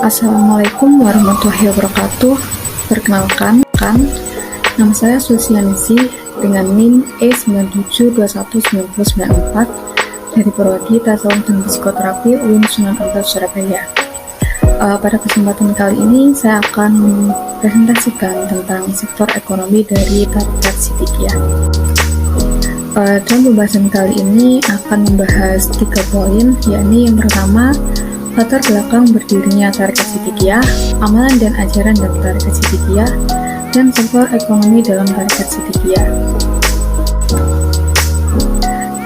Assalamualaikum warahmatullahi wabarakatuh. Perkenalkan, nama saya Sulsianisi dengan NIM E97219094 dari Prodi Tasawuf dan Psikoterapi UIN Sunan Ampel Surabaya. Pada kesempatan kali ini saya akan mempresentasikan tentang sektor ekonomi dari Tarekat Siddiqiyah. Dalam pembahasan kali ini akan membahas 3 poin, yakni yang pertama, latar belakang berdirinya Tarekat Siddiqiyah, amalan dan ajaran dalam Tarekat Siddiqiyah, dan sektor ekonomi dalam Tarekat Siddiqiyah.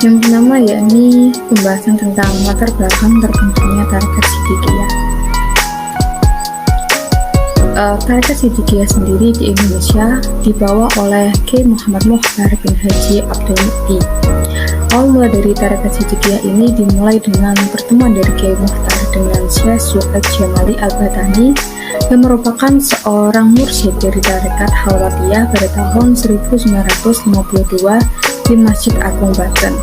Yang pertama yakni pembahasan tentang latar belakang terbentuknya Tarekat Siddiqiyah. Tarekat Siddiqiyah sendiri di Indonesia dibawa oleh Kiai Muhammad Mukhtar bin Haji Abdul Mukti. Awal mula dari Tarekat Siddiqiyah ini dimulai dengan pertemuan dari Kiai Mukhtar dengan Syekh Su'aib Jamali Al-Batani yang merupakan seorang mursyid dari Tarekat Khalwatiyah pada tahun 1952 di Masjid Agung Banten.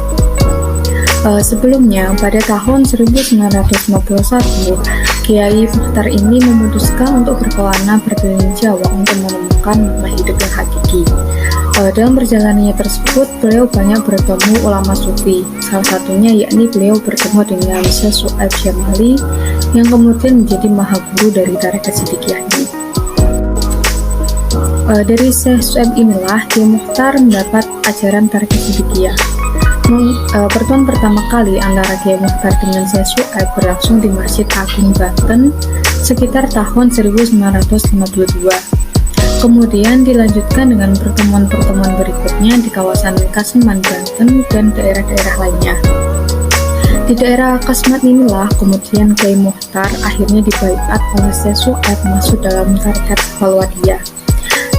Sebelumnya, pada tahun 1951, Kiai Mukhtar ini memutuskan untuk berkelana berkeliling Jawa untuk menemukan makna hidup yang hakiki. Dalam perjalanannya tersebut, beliau banyak bertemu ulama sufi. Salah satunya yakni beliau bertemu dengan Syekh Su'aib Jamali yang kemudian menjadi mahaguru dari Tarekat Siddiqiyah ini. Dari Syekh Su'aib inilah Kiai Mukhtar mendapat ajaran Tarekat Siddiqiyah. Pertemuan pertama kali antara Kiai Mukhtar dengan Syekh Su'aib berlangsung di Masjid Agung Banten sekitar tahun 1952. Kemudian dilanjutkan dengan pertemuan-pertemuan berikutnya di kawasan Kaseman, Banten, dan daerah-daerah lainnya. Di daerah Kaseman inilah kemudian Kiai Mukhtar akhirnya dibaiat oleh Syekh Su'aib masuk dalam Tarekat Khalwatiyah.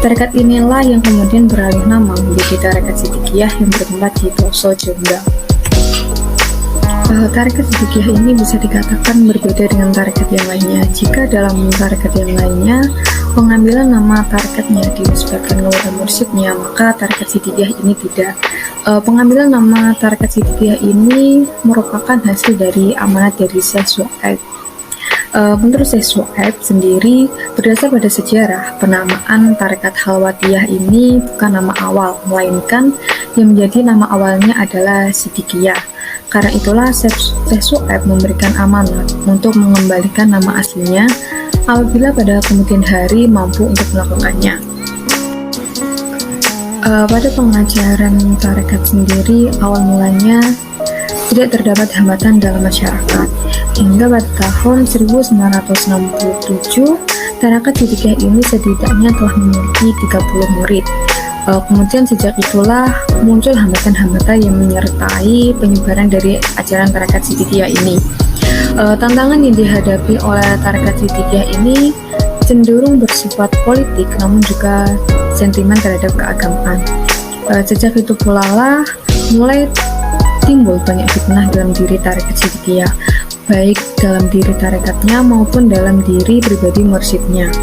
Tarekat inilah yang kemudian beralih nama menjadi Tarekat Siddiqiyah yang bertempat di Ploso, Jombang. Tarekat Siddiqiyah ini bisa dikatakan berbeda dengan tarekat yang lainnya. Jika dalam tarekat yang lainnya pengambilan nama tarekatnya dinisbatkan kepada mursyidnya, maka Tarekat Siddiqiyah ini tidak. Pengambilan nama Tarekat Siddiqiyah ini merupakan hasil dari amanat dari Syekh Su'aib. Menurut Syekh Su'aib sendiri, berdasar pada sejarah, penamaan Tarekat Khalwatiyah ini bukan nama awal, melainkan yang menjadi nama awalnya adalah Siddiqiyah. Karena itulah Syekh Su'aib memberikan amanat untuk mengembalikan nama aslinya apabila pada kemudian hari mampu untuk melakukannya. Pada pengajaran tarekat sendiri, awal mulanya tidak terdapat hambatan dalam masyarakat. Hingga pada tahun 1967, Tarekat Siddiqiyah ini setidaknya telah memiliki 30 murid. Kemudian sejak itulah muncul hambatan-hambatan yang menyertai penyebaran dari ajaran Tarekat Siddiqiyah ini. Tantangan yang dihadapi oleh Tarekat Siddiqiyah ini cenderung bersifat politik, namun juga sentimen terhadap keagamaan. Sejak itu pula lah mulai timbul banyak fitnah dalam diri Tarekat Siddiqiyah, baik dalam diri tarekatnya maupun dalam diri pribadi mursyidnya.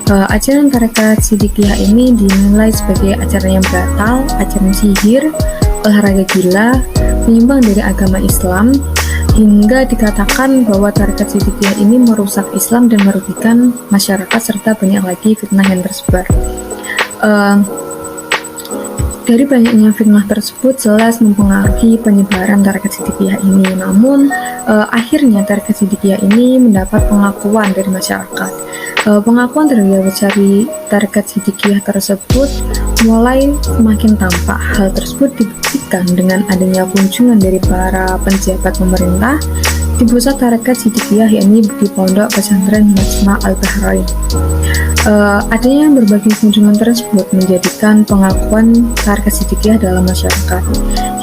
Ajaran Tarekat Siddiqiyah ini dinilai sebagai ajaran yang batal, ajaran sihir, olahraga gila, menyimpang dari agama Islam, hingga dikatakan bahwa Tarekat Siddiqiyah ini merusak Islam dan merugikan masyarakat serta banyak lagi fitnah yang tersebar. Dari banyaknya fitnah tersebut jelas mempengaruhi penyebaran Tarekat Siddiqiyah ini. Namun akhirnya Tarekat Siddiqiyah ini mendapat pengakuan dari masyarakat. Pengakuan terhadap dari Tarekat Siddiqiyah tersebut mulai semakin tampak. Hal tersebut dibuktikan dengan adanya kunjungan dari para penjabat pemerintah di pusat Tarekat Siddiqiyah, yakni di Pondok Pesantren Majma' Al-Bahrain. Adanya berbagai kunjungan tersebut menjadikan pengakuan Tarekat Siddiqiyah dalam masyarakat.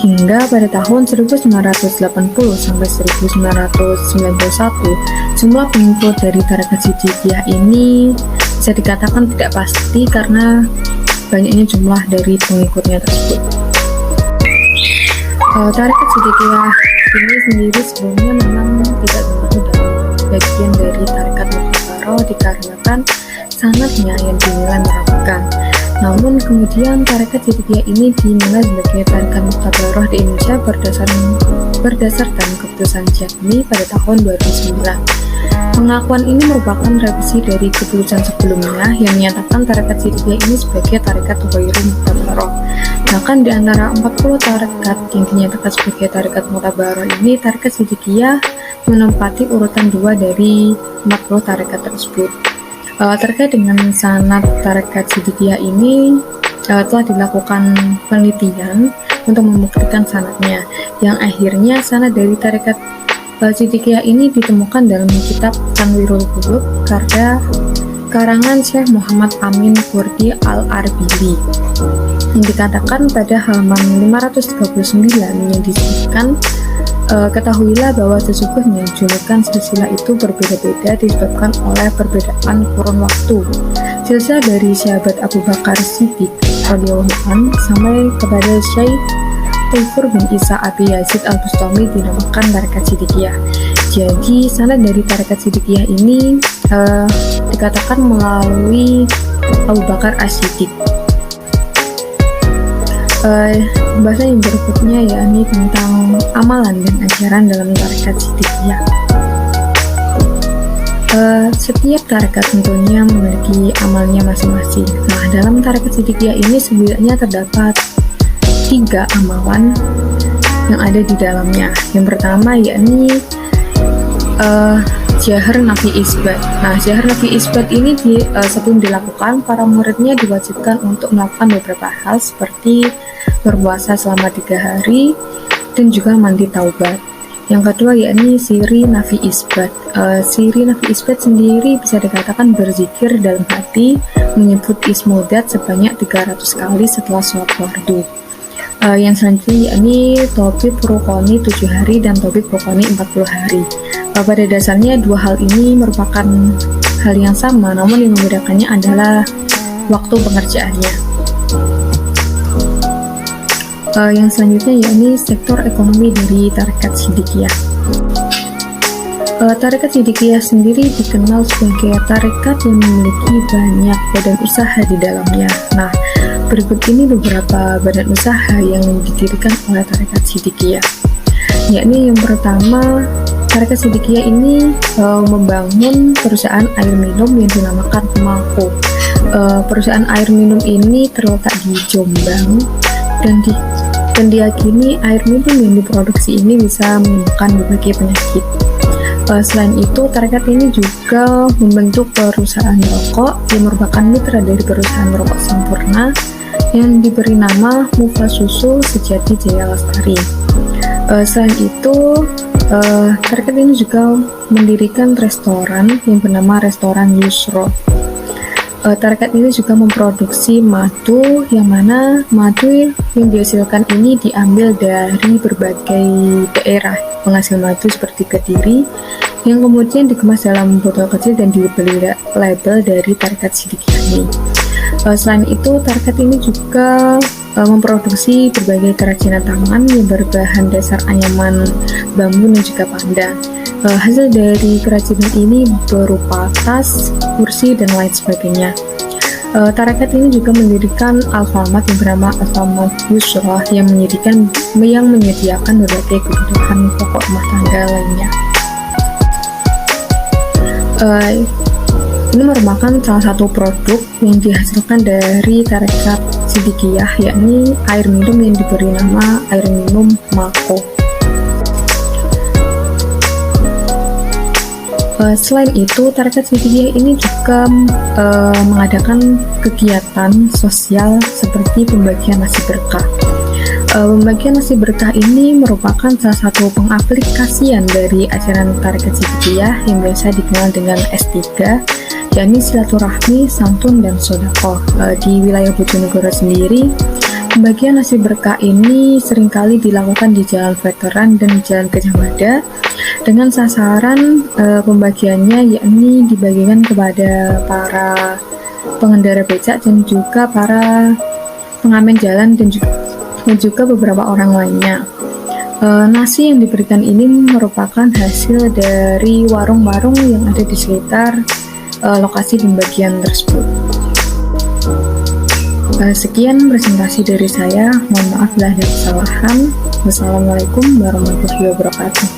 Hingga pada tahun 1980 sampai 1991, jumlah pengikut dari Tarekat Siddiqiyah ini bisa dikatakan tidak pasti karena banyaknya jumlah dari pengikutnya tersebut. Tarekat Siddiqiyah ini sendiri sebelumnya memang tidak termasuk dalam bagian dari Tarekat Muktabaroh dikarenakan sangatnya yang dinilai meragukan. Namun kemudian Tarekat Siddiqiyah ini dinilai sebagai Tarekat Muktabaroh di Indonesia berdasarkan keputusan Jami pada tahun 2009. Pengakuan ini merupakan revisi dari keputusan sebelumnya yang menyatakan tarekat Sidikiyah ini sebagai tarekat Ghairu Mu'tabaroh. Bahkan di antara 40 tarekat yang dinyatakan sebagai tarekat Mu'tabaroh ini, tarekat Sidikiyah menempati urutan 2 dari 40 tarekat tersebut. Terkait dengan sanad tarekat Sidikiyah ini, telah dilakukan penelitian untuk membuktikan sanadnya, yang akhirnya sanad dari tarekat Sidikiyah ini ditemukan dalam kitab Tanwirul Qulub karya karangan Syekh Muhammad Amin Kurdi Al-Arbili, yang dikatakan pada halaman 539 yang disebutkan, ketahuilah bahwa sesungguhnya julukan silsilah itu berbeda-beda disebabkan oleh perbedaan kurun waktu. Silsilah dari sahabat Abu Bakar Siddiq radhiyallahu anhu sampai kepada Syekh Taifur bin Isa Abi Yazid Al-Bustami dinamakan tarekat Sidikiyah. Jadi sanad dari tarekat Sidikiyah ini dikatakan melalui Abu Bakar As-Siddiq. Pembahasan yang berikutnya yakni tentang amalan dan ajaran dalam tarekat Sidikiyah. Setiap tarekat tentunya memiliki amalnya masing-masing. Nah, dalam tarekat Sidikiyah ini sebenarnya terdapat 3 amalan yang ada di dalamnya. Yang pertama yakni Jahar Nafi Isbat. Nah, Jahar Nafi Isbat ini sebelum dilakukan, para muridnya diwajibkan untuk melakukan beberapa hal seperti berpuasa selama 3 hari dan juga mandi taubat. Yang kedua yakni Siri Nafi Isbat. Siri Nafi Isbat sendiri bisa dikatakan berzikir dalam hati, menyebut Ismudat sebanyak 300 kali setelah sholat fardu. Yang selanjutnya yakni Tobib Rukoni 7 hari dan Tobib Rukoni 40 hari. Pada dasarnya 2 hal ini merupakan hal yang sama, namun yang membedakannya adalah waktu pengerjaannya. Yang selanjutnya yakni sektor ekonomi dari tarekat Sidikiyah. Tarekat Sidikiyah sendiri dikenal sebagai tarekat yang memiliki banyak badan usaha di dalamnya. Nah, berikut ini beberapa badan usaha yang didirikan oleh tarekat Sidikiyah. Yakni yang pertama, tarekat Sidikiyah ini membangun perusahaan air minum yang dinamakan Mako. Perusahaan air minum ini terletak di Jombang dan diyakini air minum yang diproduksi ini bisa menyembuhkan berbagai penyakit. Selain itu, tarekat ini juga membentuk perusahaan rokok yang merupakan mitra dari perusahaan rokok Sampurna yang diberi nama Mufa Susu Sejati Jaya Lestari. Selain itu, tarekat ini juga mendirikan restoran yang bernama Restoran Yusro. Tarekat ini juga memproduksi madu, yang mana madu yang dihasilkan ini diambil dari berbagai daerah penghasil madu seperti Kediri, yang kemudian dikemas dalam botol kecil dan diberi label dari tarekat Sidikiyah ini. Selain itu, tarekat ini juga memproduksi berbagai kerajinan tangan yang berbahan dasar anyaman bambu dan juga pandan. Hasil dari kerajinan ini berupa tas, kursi, dan lain sebagainya. Tarekat ini juga mendirikan Alfamart yang bernama Alfamart Yusroh yang menyediakan berbagai kebutuhan pokok rumah tangga lainnya. Ini merupakan salah satu produk yang dihasilkan dari tarekat Sidikiyah, yakni air minum yang diberi nama air minum Mako. Selain itu, tarekat Sidikiyah ini juga mengadakan kegiatan sosial seperti pembagian nasi berkah. Pembagian nasi berkah ini merupakan salah satu pengaplikasian dari ajaran tarekat Sidikiyah yang biasa dikenal dengan S3, yakni silaturahmi, santun, dan sedekah. Di wilayah Bojonegoro sendiri, pembagian nasi berkah ini seringkali dilakukan di Jalan Veteran dan Jalan Gajah Mada dengan sasaran pembagiannya yakni dibagikan kepada para pengendara becak dan juga para pengamen jalan dan juga beberapa orang lainnya. Nasi yang diberikan ini merupakan hasil dari warung-warung yang ada di sekitar lokasi pembagian tersebut. Sekian presentasi dari saya. Mohon maaf bila ada kesalahan. Wassalamualaikum warahmatullahi wabarakatuh.